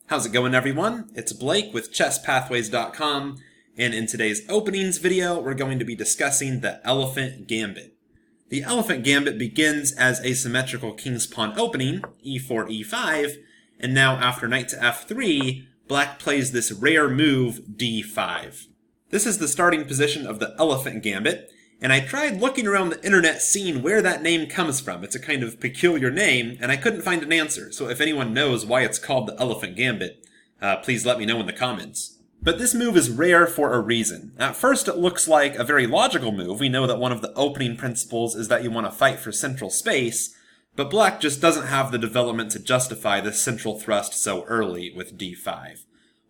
How's it going, everyone? It's Blake with ChessPathways.com, and in today's openings video, we're going to be discussing the Elephant Gambit. The Elephant Gambit begins as a symmetrical king's pawn opening, e4, e5, and now after knight to f3, black plays this rare move, d5. This is the starting position of the Elephant Gambit, and I tried looking around the internet seeing where that name comes from. It's a kind of peculiar name, and I couldn't find an answer, so if anyone knows why it's called the Elephant Gambit, please let me know in the comments. But this move is rare for a reason. At first it looks like a very logical move. We know that one of the opening principles is that you want to fight for central space, but black just doesn't have the development to justify this central thrust so early with d5.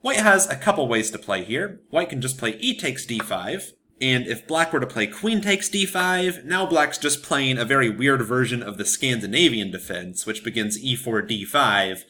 White has a couple ways to play here. White can just play e takes d5, and if black were to play queen takes d5, now black's just playing a very weird version of the Scandinavian defense, which begins e4 d5,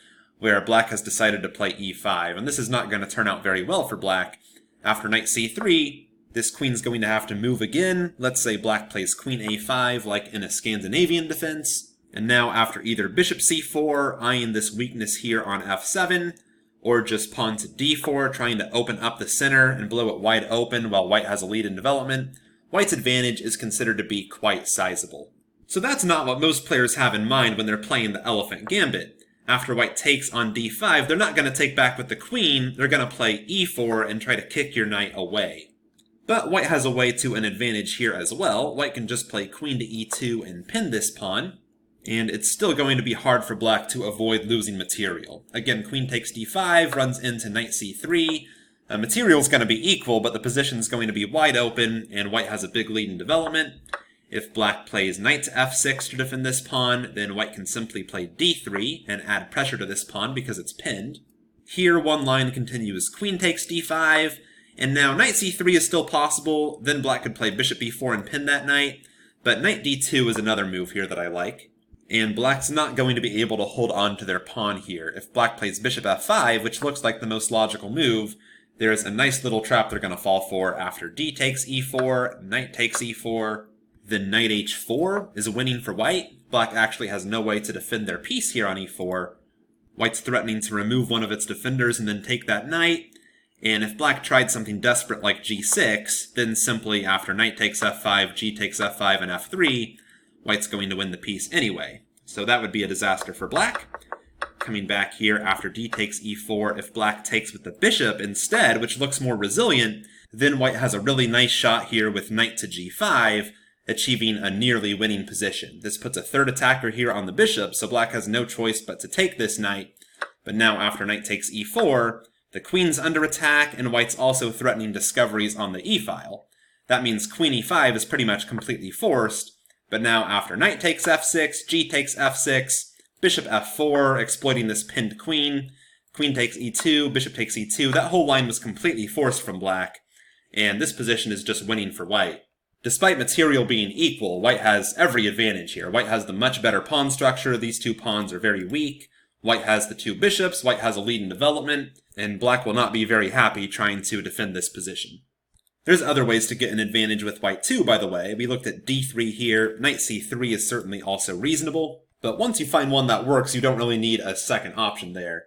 where black has decided to play e5, and this is not going to turn out very well for black. After knight c3, this queen's going to have to move again. Let's say black plays queen a5 like in a Scandinavian defense, and now after either bishop c4, eyeing this weakness here on f7, or just pawn to d4, trying to open up the center and blow it wide open while white has a lead in development, white's advantage is considered to be quite sizable. So that's not what most players have in mind when they're playing the Elephant Gambit. After white takes on d5, they're not going to take back with the queen, they're going to play e4 and try to kick your knight away. But white has a way to an advantage here as well. White can just play queen to e2 and pin this pawn, and it's still going to be hard for black to avoid losing material. Again, queen takes d5, runs into knight c3. Material's going to be equal, but the position's going to be wide open, and white has a big lead in development. If black plays knight to f6 to defend this pawn, then white can simply play d3 and add pressure to this pawn because it's pinned. Here, one line continues queen takes d5, and now knight c3 is still possible. Then black could play bishop b4 and pin that knight, but knight d2 is another move here that I like. And black's not going to be able to hold on to their pawn here. If black plays bishop f5, which looks like the most logical move, there's a nice little trap they're going to fall for after d takes e4, knight takes e4, then knight h4 is winning for white. Black actually has no way to defend their piece here on e4. White's threatening to remove one of its defenders and then take that knight. And if black tried something desperate like g6, then simply after knight takes f5, g takes f5, and f3, white's going to win the piece anyway. So that would be a disaster for black. Coming back here after d takes e4, if black takes with the bishop instead, which looks more resilient, then white has a really nice shot here with knight to g5, achieving a nearly winning position. This puts a third attacker here on the bishop, so black has no choice but to take this knight. But now after knight takes e4, the queen's under attack, and white's also threatening discoveries on the e-file. That means queen e5 is pretty much completely forced. But now after knight takes f6, g takes f6, bishop f4, exploiting this pinned queen, queen takes e2, bishop takes e2, that whole line was completely forced from black, and this position is just winning for white. Despite material being equal, white has every advantage here. White has the much better pawn structure, these two pawns are very weak, white has the two bishops, white has a lead in development, and black will not be very happy trying to defend this position. There's other ways to get an advantage with white too, by the way. We looked at d3 here. Knight c3 is certainly also reasonable. But once you find one that works, you don't really need a second option there.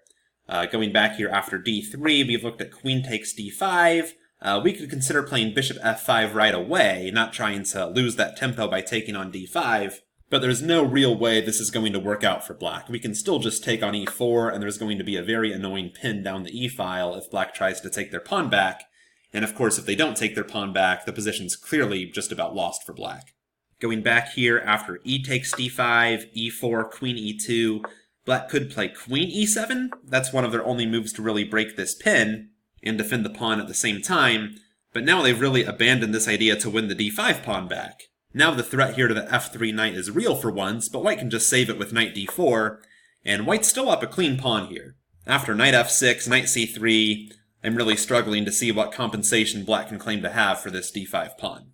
Going back here after d3, we've looked at queen takes d5. We could consider playing bishop f5 right away, not trying to lose that tempo by taking on d5. But there's no real way this is going to work out for black. We can still just take on e4, and there's going to be a very annoying pin down the e-file if black tries to take their pawn back. And of course, if they don't take their pawn back, the position's clearly just about lost for black. Going back here after e takes d5, e4, queen e2, black could play queen e7. That's one of their only moves to really break this pin and defend the pawn at the same time. But now they've really abandoned this idea to win the d5 pawn back. Now the threat here to the f3 knight is real for once, but white can just save it with knight d4, and white's still up a clean pawn here. After knight f6, knight c3, I'm really struggling to see what compensation black can claim to have for this d5 pawn.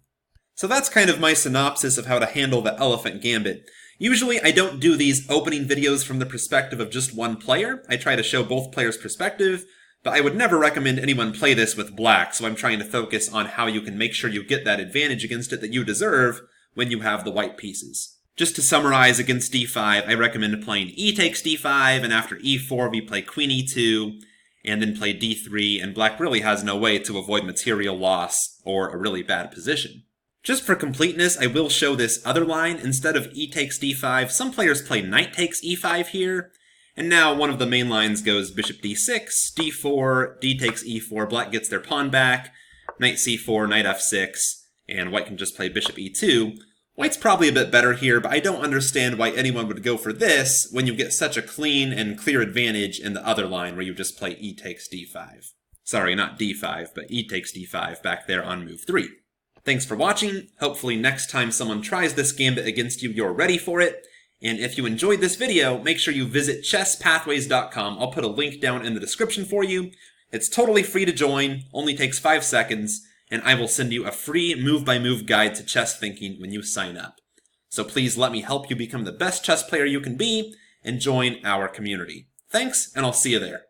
So that's kind of my synopsis of how to handle the Elephant Gambit. Usually I don't do these opening videos from the perspective of just one player. I try to show both players' perspective, but I would never recommend anyone play this with black, so I'm trying to focus on how you can make sure you get that advantage against it that you deserve when you have the white pieces. Just to summarize, against d5, I recommend playing e takes d5, and after e4 we play queen e2, and then play d3, and black really has no way to avoid material loss or a really bad position. Just for completeness, I will show this other line. Instead of e takes d5, some players play knight takes e5 here, and now one of the main lines goes bishop d6, d4, d takes e4, black gets their pawn back, knight c4, knight f6, and white can just play bishop e2. White's probably a bit better here, but I don't understand why anyone would go for this when you get such a clean and clear advantage in the other line where you just play e takes d5. Sorry, not d5, but e takes d5 back there on move 3. Thanks for watching. Hopefully next time someone tries this gambit against you, you're ready for it. And if you enjoyed this video, make sure you visit chesspathways.com. I'll put a link down in the description for you. It's totally free to join, only takes 5 seconds, and I will send you a free move-by-move guide to chess thinking when you sign up. So please let me help you become the best chess player you can be and join our community. Thanks, and I'll see you there.